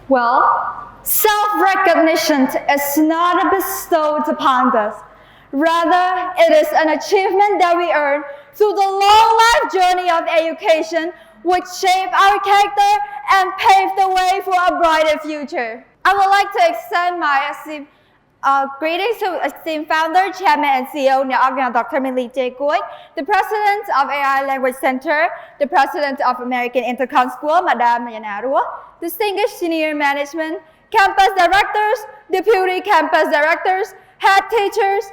Well, self-recognition is not bestowed upon us. Rather, it is an achievement that we earn through the long life journey of education, which shape our character and pave the way for a brighter future. I would like to extend my greetings to esteemed founder, chairman, and CEO, Dr. MJQE, the president of AI Language Center, the president of American Intercom School, Madam Yanarua, distinguished senior management, campus directors, deputy campus directors, head teachers,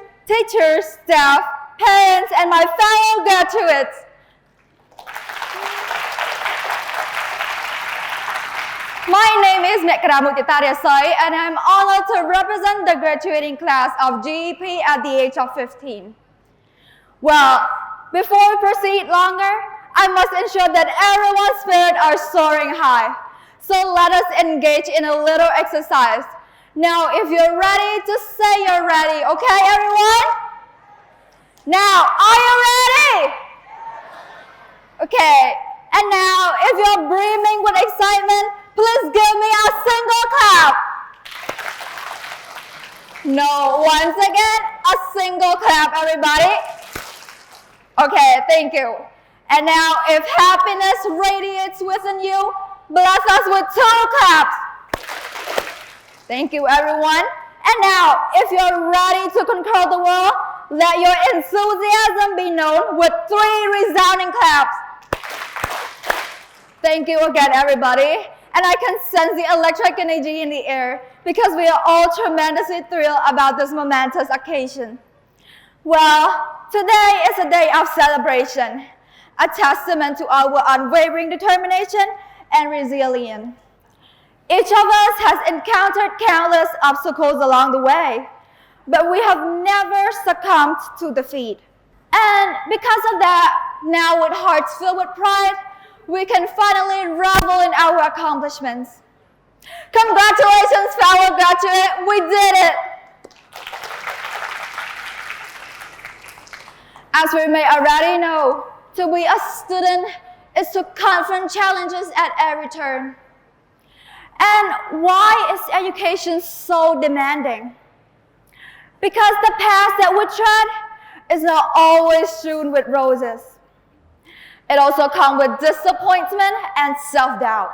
staff, parents, and my fellow graduates. My name is Makara Mutita Reasey, and I'm honored to represent the graduating class of GEP at the age of 15. Well, before we proceed longer, I must ensure that everyone's spirits are soaring high. So let us engage in a little exercise. Now, if you're ready, just say you're ready, okay, everyone? Now, are you ready? Okay, and now, if you're brimming with excitement, please give me a single clap. No, once again, a single clap, everybody. Okay, thank you. And now, if happiness radiates within you, bless us with 2 claps. Thank you, everyone. And now, if you're ready to conquer the world, let your enthusiasm be known with 3 resounding claps. Thank you again, everybody. And I can sense the electric energy in the air because we are all tremendously thrilled about this momentous occasion. Well, today is a day of celebration, a testament to our unwavering determination and resilience. Each of us has encountered countless obstacles along the way, but we have never succumbed to defeat. And because of that, now with hearts filled with pride, we can finally revel in our accomplishments. Congratulations, fellow graduate, we did it! As we may already know, to be a student is to confront challenges at every turn. And why is education so demanding? Because the path that we tread is not always strewn with roses. It also comes with disappointment and self-doubt.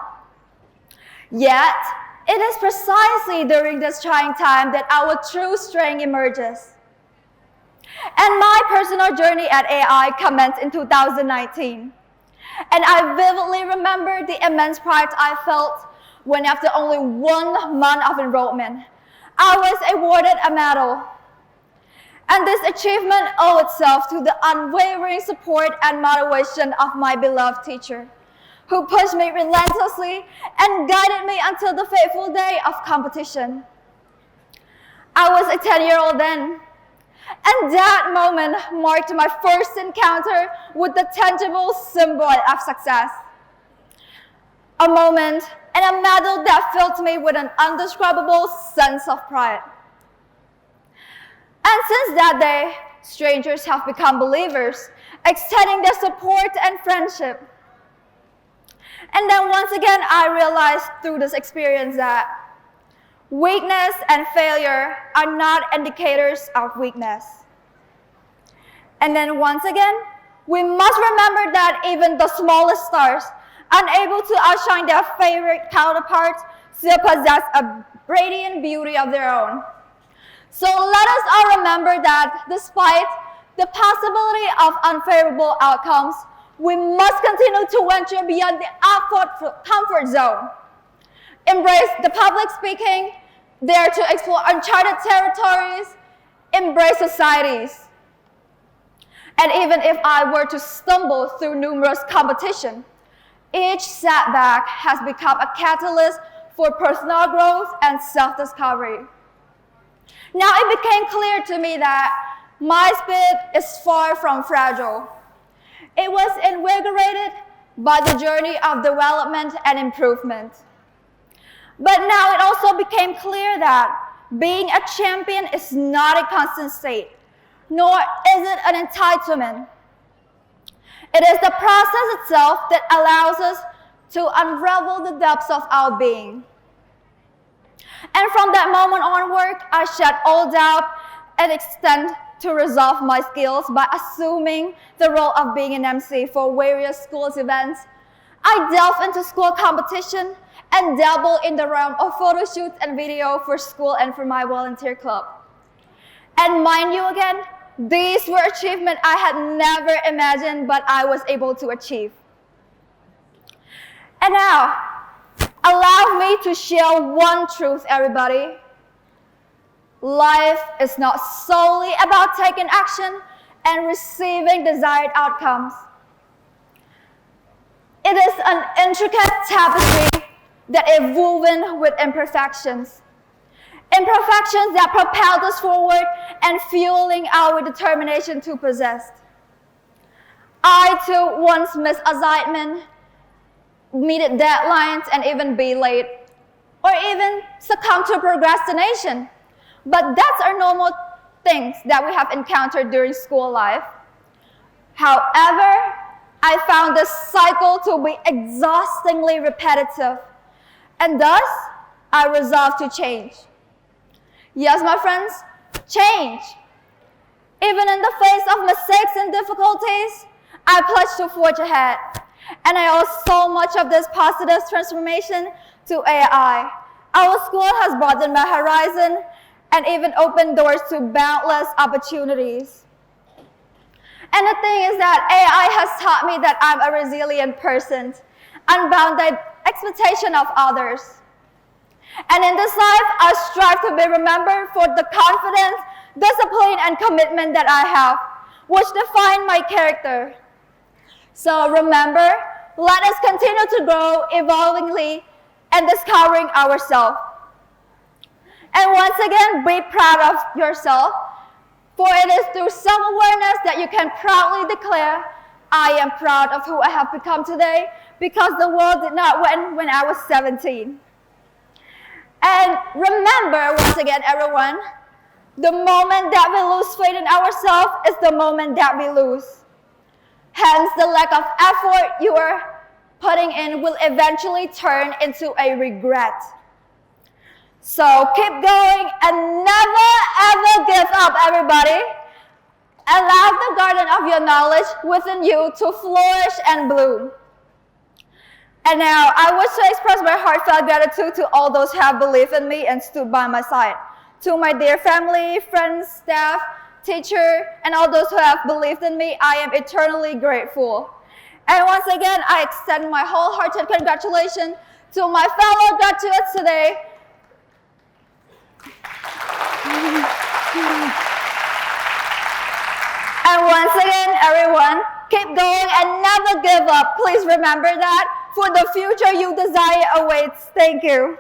Yet, it is precisely during this trying time that our true strength emerges. And my personal journey at AI commenced in 2019. And I vividly remember the immense pride I felt when after only 1 month of enrollment, I was awarded a medal. And this achievement owed itself to the unwavering support and motivation of my beloved teacher, who pushed me relentlessly and guided me until the fateful day of competition. I was a 10-year-old then, and that moment marked my first encounter with the tangible symbol of success. A moment and a medal that filled me with an indescribable sense of pride. And since that day, strangers have become believers, extending their support and friendship. And then once again, I realized through this experience that weakness and failure are not indicators of weakness. And then once again, we must remember that even the smallest stars, unable to outshine their favorite counterparts, still possess a radiant beauty of their own. So let us all remember that despite the possibility of unfavorable outcomes, we must continue to venture beyond the comfort zone. Embrace the public speaking, dare to explore uncharted territories, embrace societies. And even if I were to stumble through numerous competition, each setback has become a catalyst for personal growth and self-discovery. Now it became clear to me that my spirit is far from fragile. It was invigorated by the journey of development and improvement. But now it also became clear that being a champion is not a constant state, nor is it an entitlement. It is the process itself that allows us to unravel the depths of our being. And from that moment onward, I shed all doubt and extend to resolve my skills by assuming the role of being an MC for various schools events. I delve into school competition and dabble in the realm of photo shoots and video for school and for my volunteer club. And mind you again, these were achievements I had never imagined, but I was able to achieve. And now, allow me to share one truth, everybody. Life is not solely about taking action and receiving desired outcomes. It is an intricate tapestry that is woven with imperfections. Imperfections that propelled us forward and fueling our determination to possess. I too once missed assignment, meted deadlines, and even be late, or even succumb to procrastination. But that's our normal things that we have encountered during school life. However, I found this cycle to be exhaustingly repetitive, and thus I resolved to change. Yes, my friends, change. Even in the face of mistakes and difficulties, I pledge to forge ahead. And I owe so much of this positive transformation to AI. Our school has broadened my horizon and even opened doors to boundless opportunities. And the thing is that AI has taught me that I'm a resilient person, unbounded expectation of others. And in this life, I strive to be remembered for the confidence, discipline, and commitment that I have, which define my character. So remember, let us continue to grow evolvingly and discovering ourselves. And once again, be proud of yourself, for it is through self-awareness that you can proudly declare, I am proud of who I have become today, because the world did not win when I was 17. And remember, once again, everyone, the moment that we lose faith in ourselves is the moment that we lose. Hence, the lack of effort you are putting in will eventually turn into a regret. So keep going and never ever give up, everybody. Allow the garden of your knowledge within you to flourish and bloom. And now, I wish to express my heartfelt gratitude to all those who have believed in me and stood by my side. To my dear family, friends, staff, teacher, and all those who have believed in me, I am eternally grateful. And once again, I extend my wholehearted congratulations to my fellow graduates today. And once again, everyone, keep going and never give up. Please remember that, for the future you desire awaits. Thank you.